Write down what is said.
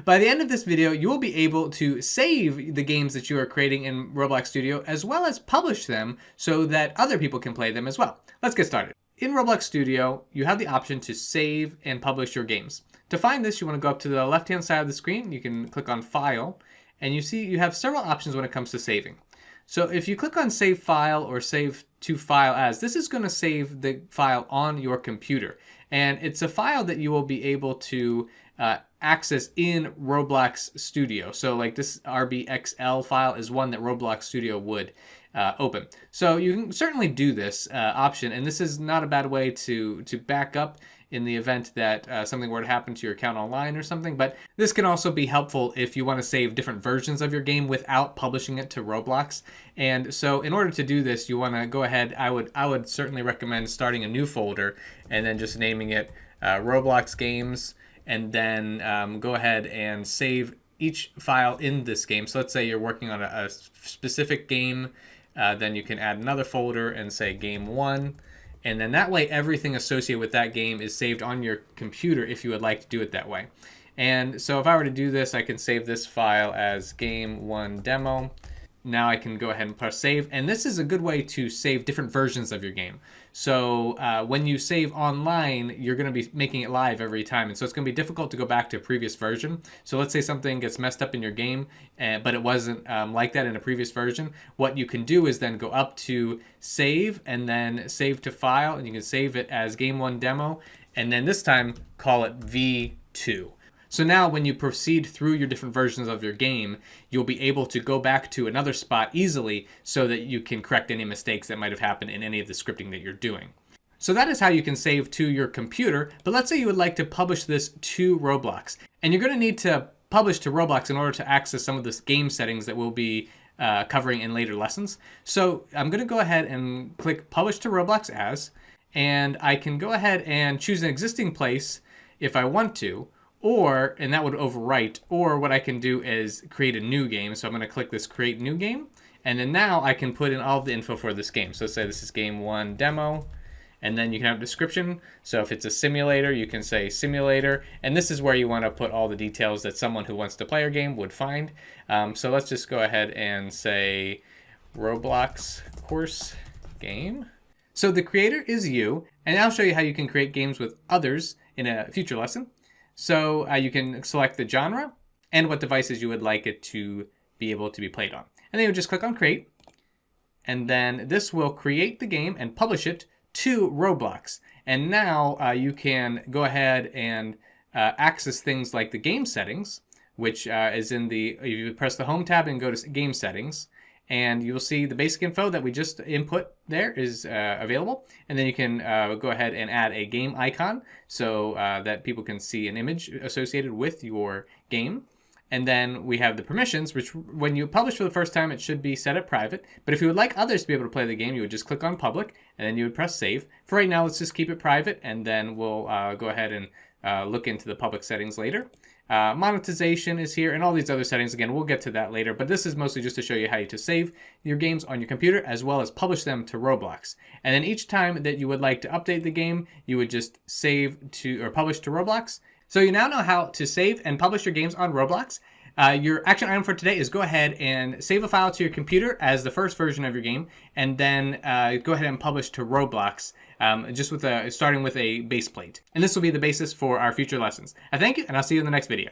By the end of this video, you will be able to save the games that you are creating in Roblox Studio as well as publish them so that other people can play them as well. Let's get started. In Roblox Studio, you have the option to save and publish your games. To find this, you want to go up to the left-hand side of the screen. You can click on File, and you see you have several options when it comes to saving. So if you click on Save File or Save to File As, this is going to save the file on your computer. And it's a file that you will be able to access in Roblox Studio. So like this RBXL file is one that Roblox Studio would open. So you can certainly do this option, and this is not a bad way to back up in the event that something were to happen to your account online or something. But this can also be helpful if you want to save different versions of your game without publishing it to Roblox. And so in order to do this, you want to go ahead, I would certainly recommend starting a new folder and then just naming it Roblox Games, and then go ahead and save each file in this game. So let's say you're working on a specific game, then you can add another folder and say Game 1. And then that way, everything associated with that game is saved on your computer if you would like to do it that way. And so if I were to do this, I can save this file as Game 1 Demo. Now I can go ahead and press save. And this is a good way to save different versions of your game. So when you save online, you're going to be making it live every time. And so it's going to be difficult to go back to a previous version. So let's say something gets messed up in your game, but it wasn't like that in a previous version. What you can do is then go up to save and then save to file. And you can save it as Game 1 Demo. And then this time call it V2. So now when you proceed through your different versions of your game, you'll be able to go back to another spot easily so that you can correct any mistakes that might have happened in any of the scripting that you're doing. So that is how you can save to your computer. But let's say you would like to publish this to Roblox. And you're going to need to publish to Roblox in order to access some of this game settings that we'll be covering in later lessons. So I'm going to go ahead and click Publish to Roblox As. And I can go ahead and choose an existing place if I want to. And that would overwrite, or what I can do is create a new game. So I'm going to click this Create New Game, and then now I can put in all of the info for this game. So say this is Game 1 Demo, and then you can have a description. So if it's a simulator, you can say simulator, and this is where you want to put all the details that someone who wants to play your game would find. So let's just go ahead and say Roblox course game. So the creator is you, and I'll show you how you can create games with others in a future lesson. So you can select the genre and what devices you would like it to be able to be played on. And then you just click on Create. And then this will create the game and publish it to Roblox. And now you can go ahead and access things like the game settings, which is in the, you press the Home tab and go to Game Settings. And you'll see the basic info that we just input there is available. And then you can go ahead and add a game icon so that people can see an image associated with your game. And then we have the permissions, which when you publish for the first time, it should be set at private. But if you would like others to be able to play the game, you would just click on public and then you would press save. For right now, let's just keep it private, and then we'll go ahead and look into the public settings later. Monetization is here, and all these other settings. Again, we'll get to that later, but this is mostly just to show you how to save your games on your computer as well as publish them to Roblox. And then each time that you would like to update the game, you would just save to or publish to Roblox. So you now know how to save and publish your games on Roblox. Your action item for today is go ahead and save a file to your computer as the first version of your game, and then go ahead and publish to Roblox, just with starting with a base plate. And this will be the basis for our future lessons. I thank you, and I'll see you in the next video.